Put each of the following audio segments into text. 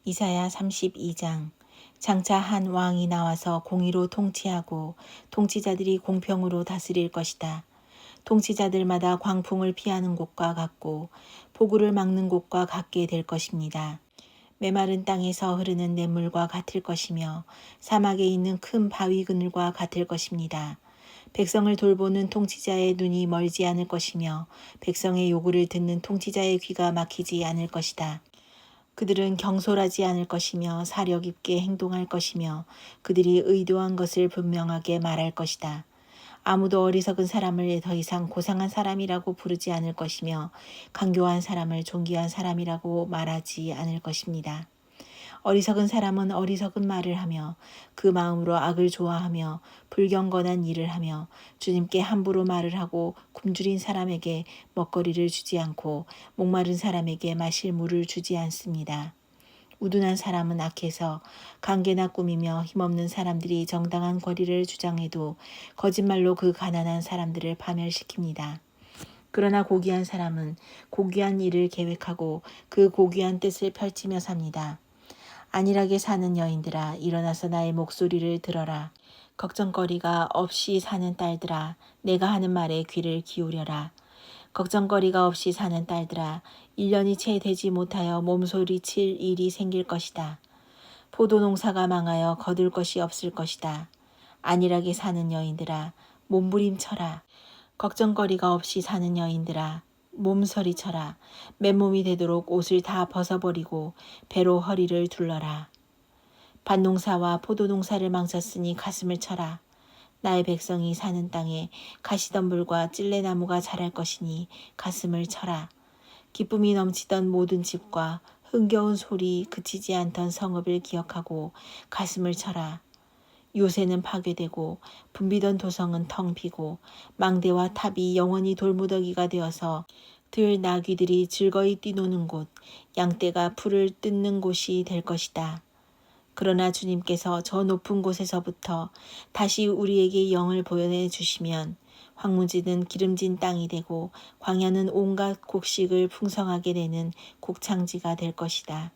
이사야 32장. 장차 한 왕이 나와서 공의로 통치하고 통치자들이 공평으로 다스릴 것이다. 통치자들마다 광풍을 피하는 곳과 같고 폭우를 막는 곳과 같게 될 것입니다. 메마른 땅에서 흐르는 냇물과 같을 것이며 사막에 있는 큰 바위 그늘과 같을 것입니다. 백성을 돌보는 통치자의 눈이 멀지 않을 것이며 백성의 요구를 듣는 통치자의 귀가 막히지 않을 것이다. 그들은 경솔하지 않을 것이며 사력 있게 행동할 것이며 그들이 의도한 것을 분명하게 말할 것이다. 아무도 어리석은 사람을 더 이상 고상한 사람이라고 부르지 않을 것이며 간교한 사람을 존귀한 사람이라고 말하지 않을 것입니다. 어리석은 사람은 어리석은 말을 하며 그 마음으로 악을 좋아하며 불경건한 일을 하며 주님께 함부로 말을 하고 굶주린 사람에게 먹거리를 주지 않고 목마른 사람에게 마실 물을 주지 않습니다. 우둔한 사람은 악해서 관계나 꾸미며 힘없는 사람들이 정당한 권리를 주장해도 거짓말로 그 가난한 사람들을 파멸시킵니다. 그러나 고귀한 사람은 고귀한 일을 계획하고 그 고귀한 뜻을 펼치며 삽니다. 안일하게 사는 여인들아, 일어나서 나의 목소리를 들어라. 걱정거리가 없이 사는 딸들아, 내가 하는 말에 귀를 기울여라. 걱정거리가 없이 사는 딸들아, 1년이 채 되지 못하여 몸소리칠 일이 생길 것이다. 포도농사가 망하여 거둘 것이 없을 것이다. 안일하게 사는 여인들아, 몸부림쳐라. 걱정거리가 없이 사는 여인들아, 몸서리쳐라. 맨몸이 되도록 옷을 다 벗어버리고 배로 허리를 둘러라. 밭농사와 포도농사를 망쳤으니 가슴을 쳐라. 나의 백성이 사는 땅에 가시덤불과 찔레나무가 자랄 것이니 가슴을 쳐라. 기쁨이 넘치던 모든 집과 흥겨운 소리 그치지 않던 성읍을 기억하고 가슴을 쳐라. 요새는 파괴되고 붐비던 도성은 텅 비고 망대와 탑이 영원히 돌무더기가 되어서 들 나귀들이 즐거이 뛰노는 곳, 양떼가 풀을 뜯는 곳이 될 것이다. 그러나 주님께서 저 높은 곳에서부터 다시 우리에게 영을 보여내 주시면 황무지는 기름진 땅이 되고 광야는 온갖 곡식을 풍성하게 내는 곡창지가 될 것이다.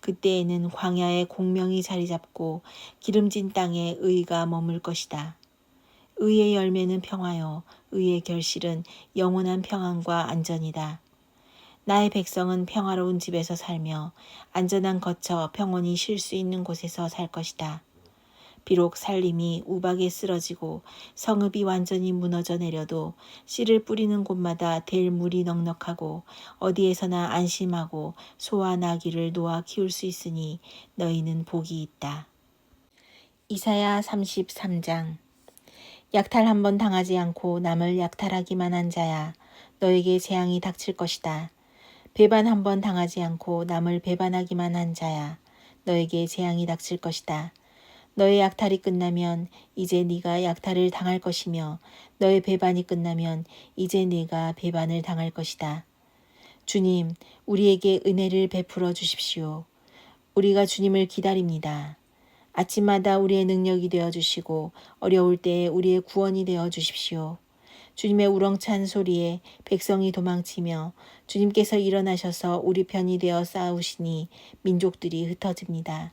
그때에는 광야에 공명이 자리 잡고 기름진 땅에 의가 머물 것이다. 의의 열매는 평화요, 의의 결실은 영원한 평안과 안전이다. 나의 백성은 평화로운 집에서 살며 안전한 거처 평온히 쉴 수 있는 곳에서 살 것이다. 비록 살림이 우박에 쓰러지고 성읍이 완전히 무너져 내려도 씨를 뿌리는 곳마다 될 물이 넉넉하고 어디에서나 안심하고 소와 나귀를 놓아 키울 수 있으니 너희는 복이 있다. 이사야 33장. 약탈 한 번 당하지 않고 남을 약탈하기만 한 자야, 너에게 재앙이 닥칠 것이다. 배반 한 번 당하지 않고 남을 배반하기만 한 자야, 너에게 재앙이 닥칠 것이다. 너의 약탈이 끝나면 이제 네가 약탈을 당할 것이며 너의 배반이 끝나면 이제 네가 배반을 당할 것이다. 주님, 우리에게 은혜를 베풀어 주십시오. 우리가 주님을 기다립니다. 아침마다 우리의 능력이 되어 주시고 어려울 때에 우리의 구원이 되어 주십시오. 주님의 우렁찬 소리에 백성이 도망치며 주님께서 일어나셔서 우리 편이 되어 싸우시니 민족들이 흩어집니다.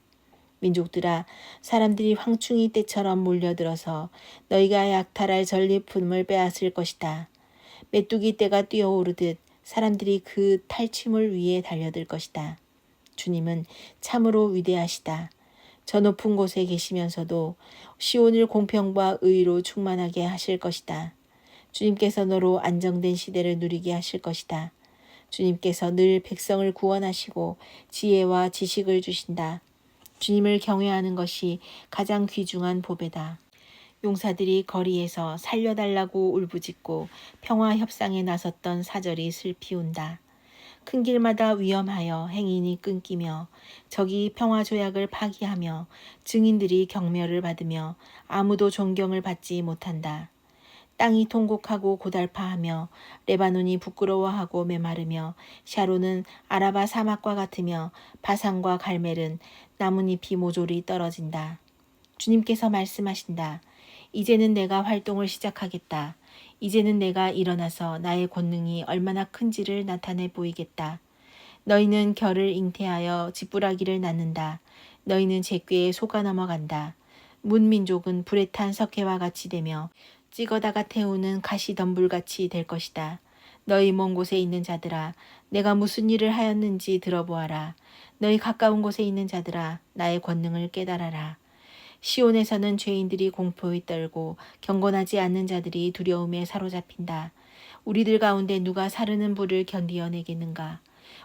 민족들아, 사람들이 황충이 때처럼 몰려들어서 너희가 약탈할 전리품을 빼앗을 것이다. 메뚜기 떼가 뛰어오르듯 사람들이 그 탈취물 위에 달려들 것이다. 주님은 참으로 위대하시다. 저 높은 곳에 계시면서도 시온을 공평과 의로 충만하게 하실 것이다. 주님께서 너로 안정된 시대를 누리게 하실 것이다. 주님께서 늘 백성을 구원하시고 지혜와 지식을 주신다. 주님을 경외하는 것이 가장 귀중한 보배다. 용사들이 거리에서 살려달라고 울부짖고 평화 협상에 나섰던 사절이 슬피 운다. 큰 길마다 위험하여 행인이 끊기며 적이 평화 조약을 파기하며 증인들이 경멸을 받으며 아무도 존경을 받지 못한다. 땅이 통곡하고 고달파하며 레바논이 부끄러워하고 메마르며 샤론은 아라바 사막과 같으며 바산과 갈멜은 나뭇잎이 모조리 떨어진다. 주님께서 말씀하신다. 이제는 내가 활동을 시작하겠다. 이제는 내가 일어나서 나의 권능이 얼마나 큰지를 나타내 보이겠다. 너희는 결을 잉태하여 지푸라기를 낳는다. 너희는 제꾀에 속아 넘어간다. 문민족은 불에 탄 석회와 같이 되며 찍어다가 태우는 가시덤불같이 될 것이다. 너희 먼 곳에 있는 자들아, 내가 무슨 일을 하였는지 들어보아라. 너희 가까운 곳에 있는 자들아, 나의 권능을 깨달아라. 시온에서는 죄인들이 공포에 떨고 경건하지 않는 자들이 두려움에 사로잡힌다. 우리들 가운데 누가 사르는 불을 견디어내겠는가?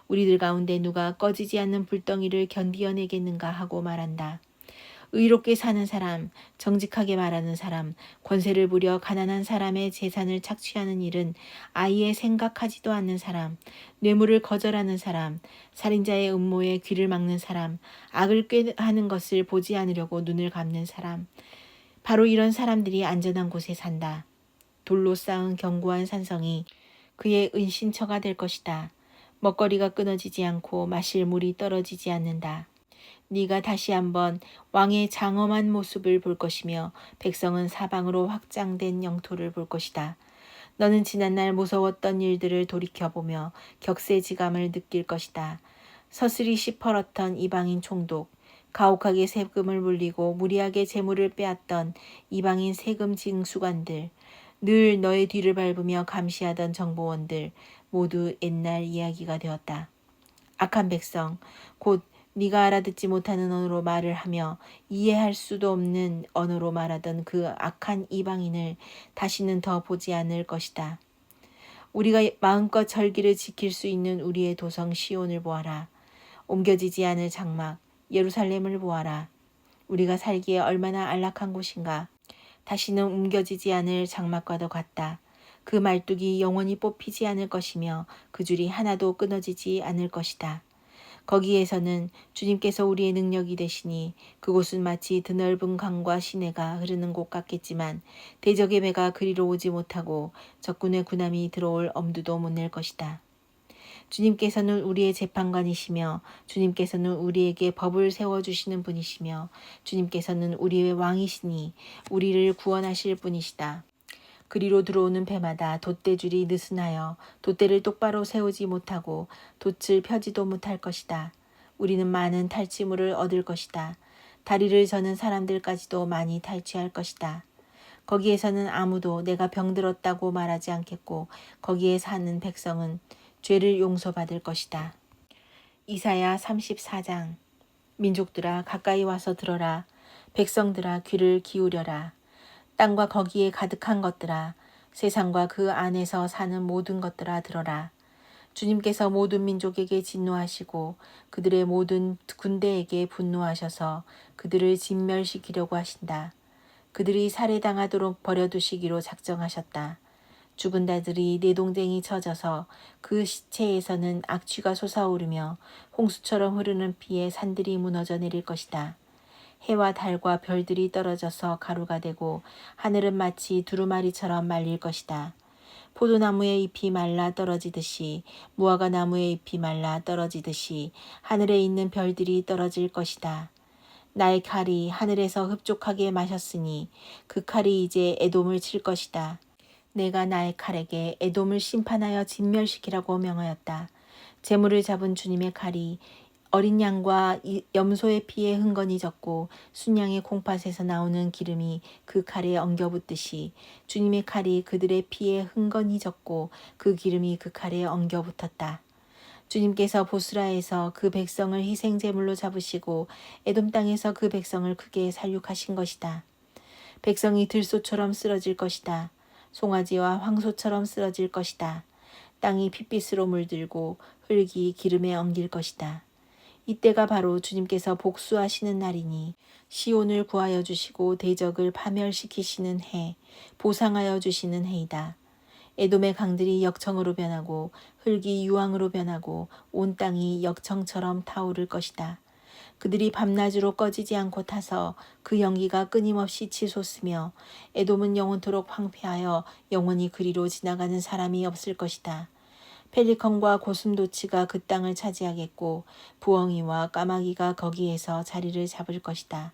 우리들 가운데 누가 꺼지지 않는 불덩이를 견디어내겠는가 하고 말한다. 의롭게 사는 사람, 정직하게 말하는 사람, 권세를 부려 가난한 사람의 재산을 착취하는 일은 아예 생각하지도 않는 사람, 뇌물을 거절하는 사람, 살인자의 음모에 귀를 막는 사람, 악을 꾀하는 것을 보지 않으려고 눈을 감는 사람, 바로 이런 사람들이 안전한 곳에 산다. 돌로 쌓은 견고한 산성이 그의 은신처가 될 것이다. 먹거리가 끊어지지 않고 마실 물이 떨어지지 않는다. 네가 다시 한번 왕의 장엄한 모습을 볼 것이며 백성은 사방으로 확장된 영토를 볼 것이다. 너는 지난날 무서웠던 일들을 돌이켜보며 격세지감을 느낄 것이다. 서슬이 시퍼렇던 이방인 총독, 가혹하게 세금을 물리고 무리하게 재물을 빼앗던 이방인 세금 징수관들, 늘 너의 뒤를 밟으며 감시하던 정보원들 모두 옛날 이야기가 되었다. 악한 백성, 곧 네가 알아듣지 못하는 언어로 말을 하며 이해할 수도 없는 언어로 말하던 그 악한 이방인을 다시는 더 보지 않을 것이다. 우리가 마음껏 절기를 지킬 수 있는 우리의 도성 시온을 보아라. 옮겨지지 않을 장막 예루살렘을 보아라. 우리가 살기에 얼마나 안락한 곳인가. 다시는 옮겨지지 않을 장막과도 같다. 그 말뚝이 영원히 뽑히지 않을 것이며 그 줄이 하나도 끊어지지 않을 것이다. 거기에서는 주님께서 우리의 능력이 되시니 그곳은 마치 드넓은 강과 시내가 흐르는 곳 같겠지만 대적의 배가 그리로 오지 못하고 적군의 군함이 들어올 엄두도 못 낼 것이다. 주님께서는 우리의 재판관이시며 주님께서는 우리에게 법을 세워주시는 분이시며 주님께서는 우리의 왕이시니 우리를 구원하실 분이시다. 그리로 들어오는 배마다 돛대줄이 느슨하여 돛대를 똑바로 세우지 못하고 돛을 펴지도 못할 것이다. 우리는 많은 탈취물을 얻을 것이다. 다리를 저는 사람들까지도 많이 탈취할 것이다. 거기에서는 아무도 내가 병들었다고 말하지 않겠고 거기에 사는 백성은 죄를 용서받을 것이다. 이사야 34장. 민족들아 가까이 와서 들어라. 백성들아 귀를 기울여라. 땅과 거기에 가득한 것들아, 세상과 그 안에서 사는 모든 것들아 들어라. 주님께서 모든 민족에게 진노하시고 그들의 모든 군대에게 분노하셔서 그들을 진멸시키려고 하신다. 그들이 살해당하도록 버려두시기로 작정하셨다. 죽은 자들이 내동댕이 쳐져서 그 시체에서는 악취가 솟아오르며 홍수처럼 흐르는 피에 산들이 무너져 내릴 것이다. 해와 달과 별들이 떨어져서 가루가 되고 하늘은 마치 두루마리처럼 말릴 것이다. 포도나무의 잎이 말라 떨어지듯이 무화과 나무의 잎이 말라 떨어지듯이 하늘에 있는 별들이 떨어질 것이다. 나의 칼이 하늘에서 흡족하게 마셨으니 그 칼이 이제 에돔을 칠 것이다. 내가 나의 칼에게 에돔을 심판하여 진멸시키라고 명하였다. 재물을 잡은 주님의 칼이 어린 양과 염소의 피에 흥건히 졌고 순양의 콩팥에서 나오는 기름이 그 칼에 엉겨붙듯이 주님의 칼이 그들의 피에 흥건히 졌고 그 기름이 그 칼에 엉겨붙었다. 주님께서 보스라에서 그 백성을 희생제물로 잡으시고 에돔 땅에서 그 백성을 크게 살육하신 것이다. 백성이 들소처럼 쓰러질 것이다. 송아지와 황소처럼 쓰러질 것이다. 땅이 핏빛으로 물들고 흙이 기름에 엉길 것이다. 이때가 바로 주님께서 복수하시는 날이니 시온을 구하여 주시고 대적을 파멸시키시는 해, 보상하여 주시는 해이다. 에돔의 강들이 역청으로 변하고 흙이 유황으로 변하고 온 땅이 역청처럼 타오를 것이다. 그들이 밤낮으로 꺼지지 않고 타서 그 연기가 끊임없이 치솟으며 에돔은 영원토록 황폐하여 영원히 그리로 지나가는 사람이 없을 것이다. 펠리컨과 고슴도치가 그 땅을 차지하겠고 부엉이와 까마귀가 거기에서 자리를 잡을 것이다.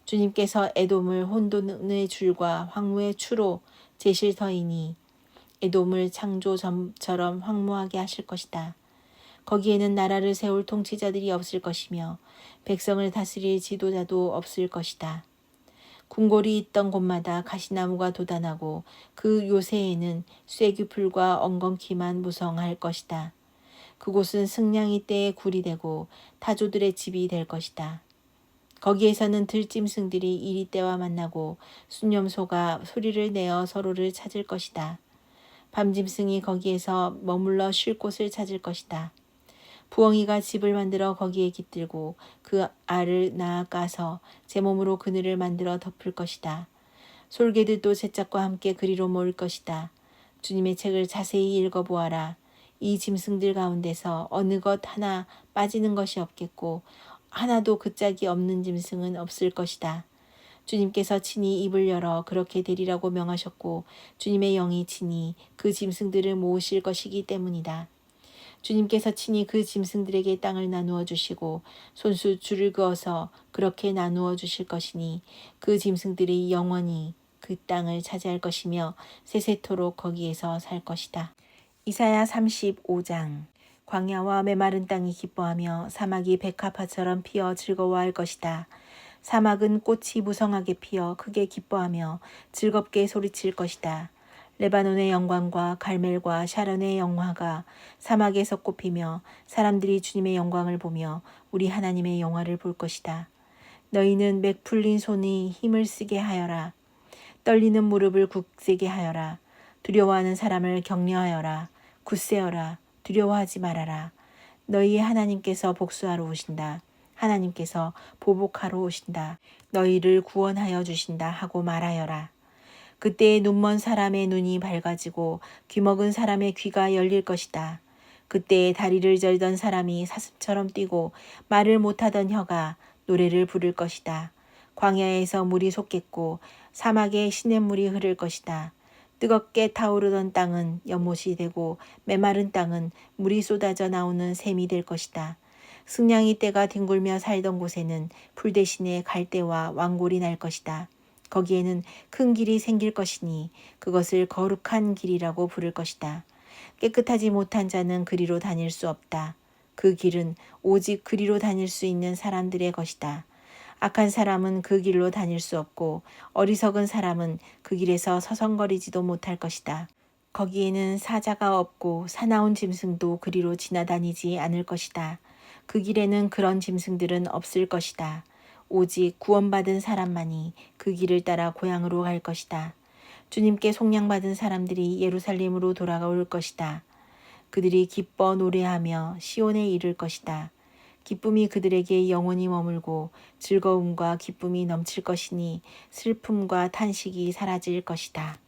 주님께서 에돔을 혼돈의 줄과 황무의 추로 제실 터이니 에돔을 창조점처럼 황무하게 하실 것이다. 거기에는 나라를 세울 통치자들이 없을 것이며 백성을 다스릴 지도자도 없을 것이다. 궁궐이 있던 곳마다 가시나무가 돋아나고 그 요새에는 쇠규풀과 엉겅퀴만 무성할 것이다. 그곳은 승냥이 떼의 굴이 되고 타조들의 집이 될 것이다. 거기에서는 들짐승들이 이리떼와 만나고 수념소가 소리를 내어 서로를 찾을 것이다. 밤짐승이 거기에서 머물러 쉴 곳을 찾을 것이다. 부엉이가 집을 만들어 거기에 깃들고 그 알을 낳아 까서 제 몸으로 그늘을 만들어 덮을 것이다. 솔개들도 제 짝과 함께 그리로 모일 것이다. 주님의 책을 자세히 읽어보아라. 이 짐승들 가운데서 어느 것 하나 빠지는 것이 없겠고 하나도 그 짝이 없는 짐승은 없을 것이다. 주님께서 친히 입을 열어 그렇게 되리라고 명하셨고 주님의 영이 친히 그 짐승들을 모으실 것이기 때문이다. 주님께서 친히 그 짐승들에게 땅을 나누어 주시고 손수 줄을 그어서 그렇게 나누어 주실 것이니 그 짐승들이 영원히 그 땅을 차지할 것이며 세세토록 거기에서 살 것이다. 이사야 35장. 광야와 메마른 땅이 기뻐하며 사막이 백합화처럼 피어 즐거워할 것이다. 사막은 꽃이 무성하게 피어 크게 기뻐하며 즐겁게 소리칠 것이다. 레바논의 영광과 갈멜과 샤론의 영화가 사막에서 꽃피며 사람들이 주님의 영광을 보며 우리 하나님의 영화를 볼 것이다. 너희는 맥 풀린 손이 힘을 쓰게 하여라. 떨리는 무릎을 굳세게 하여라. 두려워하는 사람을 격려하여라. 굳세어라. 두려워하지 말아라. 너희의 하나님께서 복수하러 오신다. 하나님께서 보복하러 오신다. 너희를 구원하여 주신다 하고 말하여라. 그때에 눈먼 사람의 눈이 밝아지고 귀먹은 사람의 귀가 열릴 것이다. 그때에 다리를 절던 사람이 사슴처럼 뛰고 말을 못하던 혀가 노래를 부를 것이다. 광야에서 물이 솟겠고 사막에 시냇물이 흐를 것이다. 뜨겁게 타오르던 땅은 연못이 되고 메마른 땅은 물이 쏟아져 나오는 샘이 될 것이다. 승냥이 떼가 뒹굴며 살던 곳에는 풀 대신에 갈대와 왕골이 날 것이다. 거기에는 큰 길이 생길 것이니 그것을 거룩한 길이라고 부를 것이다. 깨끗하지 못한 자는 그리로 다닐 수 없다. 그 길은 오직 그리로 다닐 수 있는 사람들의 것이다. 악한 사람은 그 길로 다닐 수 없고 어리석은 사람은 그 길에서 서성거리지도 못할 것이다. 거기에는 사자가 없고 사나운 짐승도 그리로 지나다니지 않을 것이다. 그 길에는 그런 짐승들은 없을 것이다. 오직 구원받은 사람만이 그 길을 따라 고향으로 갈 것이다. 주님께 속량받은 사람들이 예루살렘으로 돌아올 것이다. 그들이 기뻐 노래하며 시온에 이를 것이다. 기쁨이 그들에게 영원히 머물고 즐거움과 기쁨이 넘칠 것이니 슬픔과 탄식이 사라질 것이다.